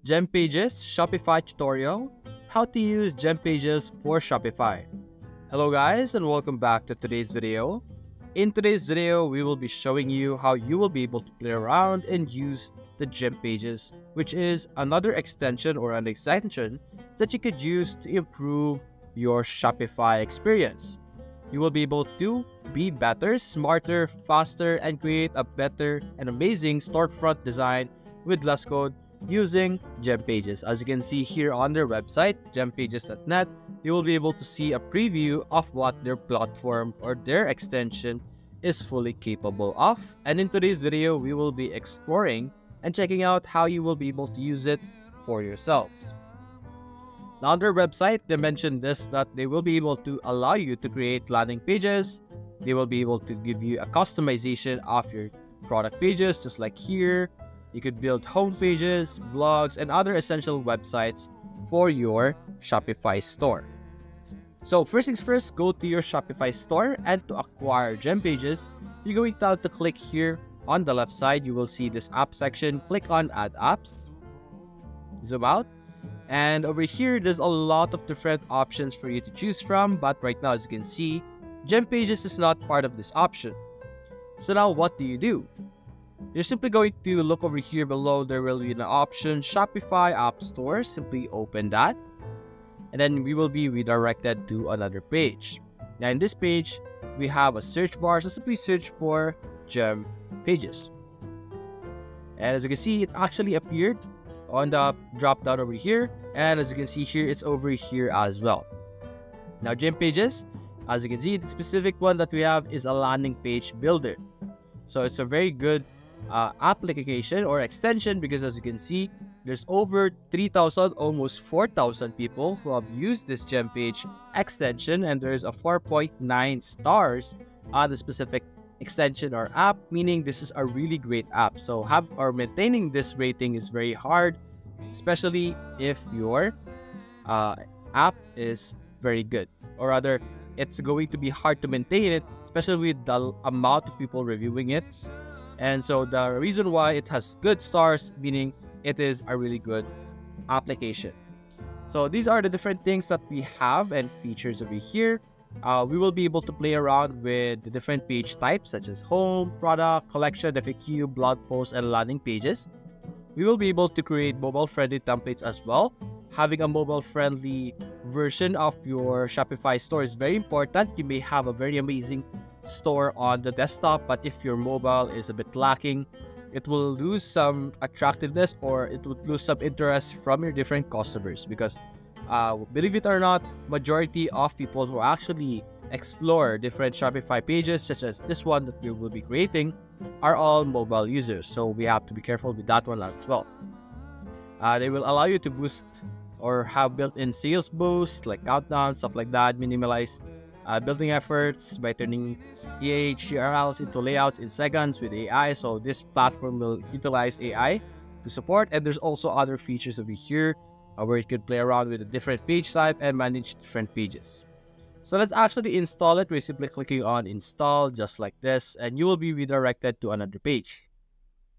Gempages Shopify tutorial, how to use Gempages for Shopify. Hello guys and welcome back to today's video. In today's video, we will be showing you how you will be able to play around and use the Gempages, which is another extension or an extension that you could use to improve your Shopify experience. You will be able to be better, smarter, faster, and create a better and amazing storefront design with less code using Gempages. As you can see here on their website, gempages.net, you will be able to see a preview of what their platform or their extension is fully capable of. And in today's video, we will be exploring and checking out how you will be able to use it for yourselves. Now on their website, they mentioned this, that they will be able to allow you to create landing pages. They will be able to give you a customization of your product pages, just like here. You could build home pages, blogs, and other essential websites for your Shopify store. So first things first, go to your Shopify store, and to acquire Gempages, you're going to have to click here on the left side. You will see this app section. Click on Add Apps. Zoom out. And over here, there's a lot of different options for you to choose from. But right now, as you can see, Gempages is not part of this option. So now what do? You're simply going to look over here below. There will be an option, Shopify App Store. Simply open that. And then we will be redirected to another page. Now in this page, we have a search bar. So simply search for Gempages. And as you can see, it actually appeared on the drop down over here. And as you can see here, it's over here as well. Now Gempages, as you can see, the specific one that we have is a landing page builder. So it's a very good application or extension, because as you can see, there's over 3,000, almost 4,000 people who have used this Gempage extension, and there's a 4.9 stars on the specific extension or app, meaning this is a really great app. So maintaining this rating is very hard, especially if your app is very good, or rather it's going to be hard to maintain it, especially with the amount of people reviewing it. And so the reason why it has good stars, meaning it is a really good application. So these are the different things that we have and features over here. We will be able to play around with the different page types, such as home, product, collection, FAQ, blog posts, and landing pages. We will be able to create mobile-friendly templates as well. Having a mobile-friendly version of your Shopify store is very important. You may have a very amazing store on the desktop, but if your mobile is a bit lacking, it will lose some attractiveness, or it would lose some interest from your different customers, because believe it or not, majority of people who actually explore different Shopify pages, such as this one that we will be creating, are all mobile users. So we have to be careful with that one as well. They will allow you to boost or have built-in sales boost, like countdown, stuff like that, minimize building efforts by turning URLs into layouts in seconds with AI. So this platform will utilize AI to support. And there's also other features over here where you could play around with a different page type and manage different pages. So let's actually install it. We're simply clicking on install, just like this, and you will be redirected to another page.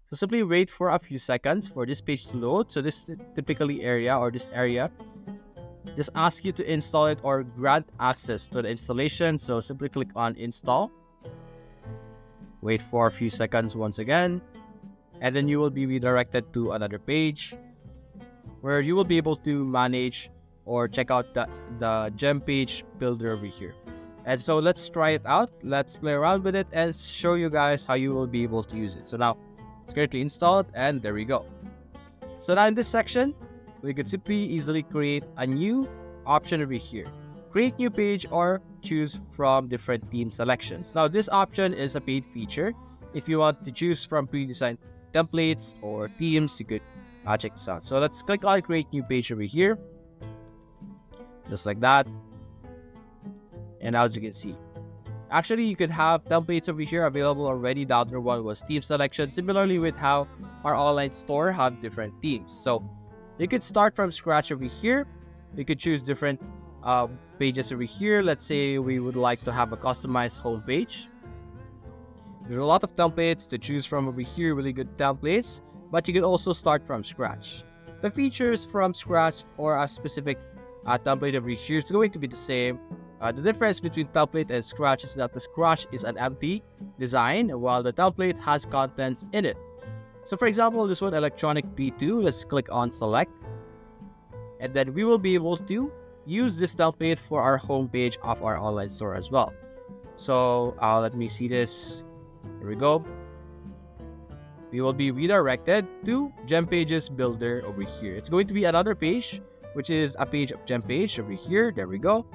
So simply wait for a few seconds for this page to load. So this area just ask you to install it or grant access to the installation. So simply click on install. Wait for a few seconds once again, and then you will be redirected to another page where you will be able to manage or check out the Gempage builder over here. And so let's try it out. Let's play around with it and show you guys how you will be able to use it. So now it's currently installed, and there we go. So now in this section, we could simply easily create a new option over here. Create new page or choose from different theme selections. Now this option is a paid feature. If you want to choose from pre-designed templates or themes, you could check this out. So let's click on create new page over here. Just like that. And as you can see, actually you could have templates over here available already. The other one was theme selection, similarly with how our online store have different themes. So you could start from scratch over here. You could choose different pages over here. Let's say we would like to have a customized home page. There's a lot of templates to choose from over here, really good templates, but you can also start from scratch. the features from scratch or a specific template over here is going to be the same. The difference between template and scratch is that the scratch is an empty design while the template has contents in it. So for example, this one, electronic P2, let's click on select. And then we will be able to use this template for our homepage of our online store as well. So let me see this. Here we go. We will be redirected to Gempages Builder over here. It's going to be another page, which is a page of Gempage over here. There we go.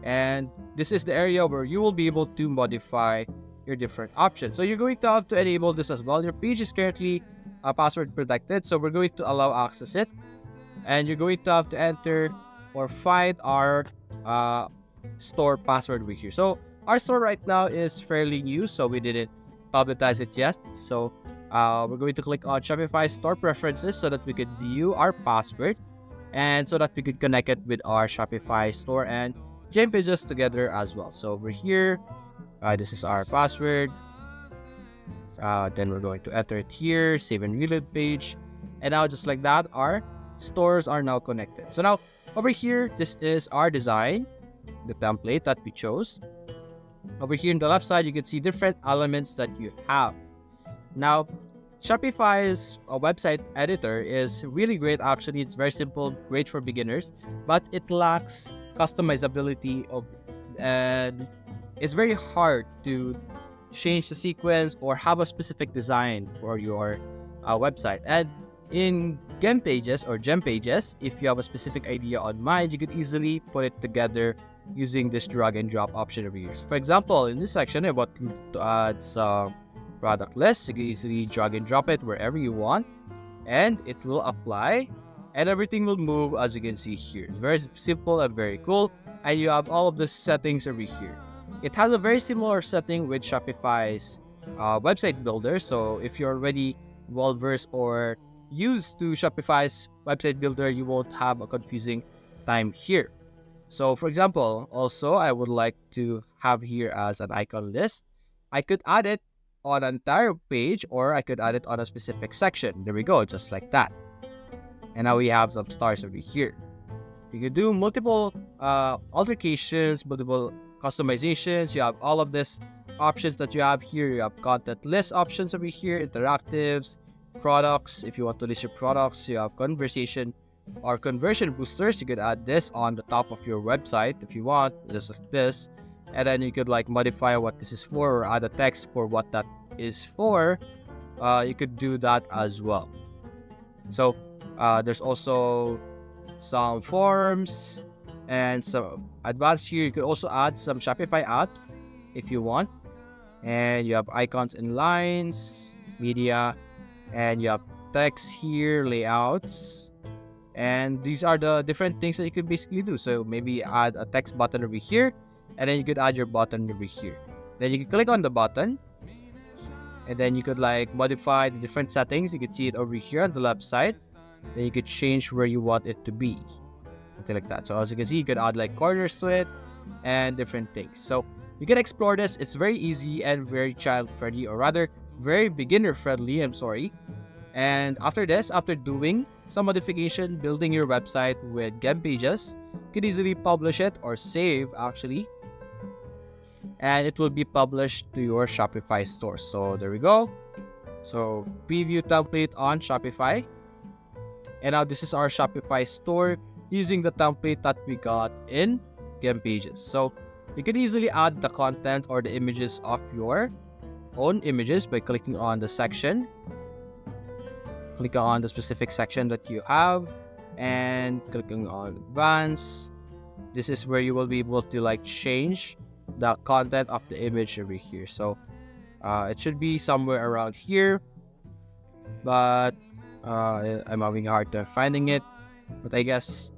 And this is the area where you will be able to modify your different options. So you're going to have to enable this as well. Your page is currently password protected, so we're going to allow access it. And you're going to have to enter or find our store password over here. So our store right now is fairly new, so we didn't publicize it yet. So we're going to click on Shopify store preferences so that we could view our password and so that we could connect it with our Shopify store and Gempages together as well. So over here, this is our password. Then we're going to enter it here, save and reload page. And now just like that, our stores are now connected. So now over here, this is our design, the template that we chose. Over here on the left side, you can see different elements that you have. Now, Shopify's website editor is really great. Actually, it's very simple, great for beginners, but it lacks customizability and it's very hard to change the sequence or have a specific design for your website. And in Gempages, if you have a specific idea on mind, you could easily put it together using this drag and drop option over here. For example, in this section, I want to add some product list. You can easily drag and drop it wherever you want, and it will apply, and everything will move as you can see here. It's very simple and very cool, and you have all of the settings over here. It has a very similar setting with Shopify's website builder. So if you're already well versed or used to Shopify's website builder, you won't have a confusing time here. So for example, also I would like to have here as an icon list. I could add it on an entire page or I could add it on a specific section. There we go, just like that. And now we have some stars over here. You can do multiple alterations, multiple customizations. You have all of this options that you have here. You have content list options over here, interactives, products. If you want to list your products, you have conversation or conversion boosters. You could add this on the top of your website if you want, just like this. And then you could like modify what this is for or add a text for what that is for. You could do that as well. So there's also some forms and some advanced here. You could also add some Shopify apps if you want. And you have icons and lines, media, and you have text here, layouts. And these are the different things that you could basically do. So maybe add a text button over here, and then you could add your button over here. Then you can click on the button, and then you could like modify the different settings. You can see it over here on the left side. Then you could change where you want it to be, something like that. So as you can see, you could add like corners to it and different things. So you can explore this. It's very easy and very child friendly, or rather very beginner friendly, I'm sorry. And after this, after doing some modification, building your website with Gempages, you can easily publish it or save actually, and it will be published to your Shopify store. So there we go. So preview template on Shopify. And now this is our Shopify store using the template that we got in Gempages. So you can easily add the content or the images of your own images by clicking on the section. Click on the specific section that you have and clicking on advanced. This is where you will be able to like change the content of the image over here. So it should be somewhere around here, but I'm having a hard time finding it, but I guess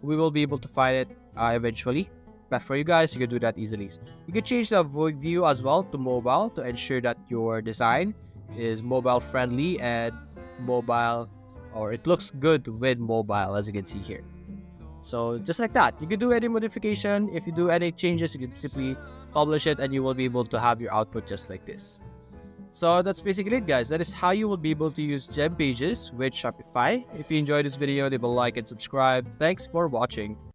we will be able to find it eventually. But for you guys, you can do that easily. You can change the view as well to mobile to ensure that your design is mobile friendly and mobile, or it looks good with mobile, as you can see here. So just like that, you can do any modification. If you do any changes, you can simply publish it and you will be able to have your output just like this. So that's basically it, guys. That is how you will be able to use Gempages with Shopify. If you enjoyed this video, leave a like and subscribe. Thanks for watching.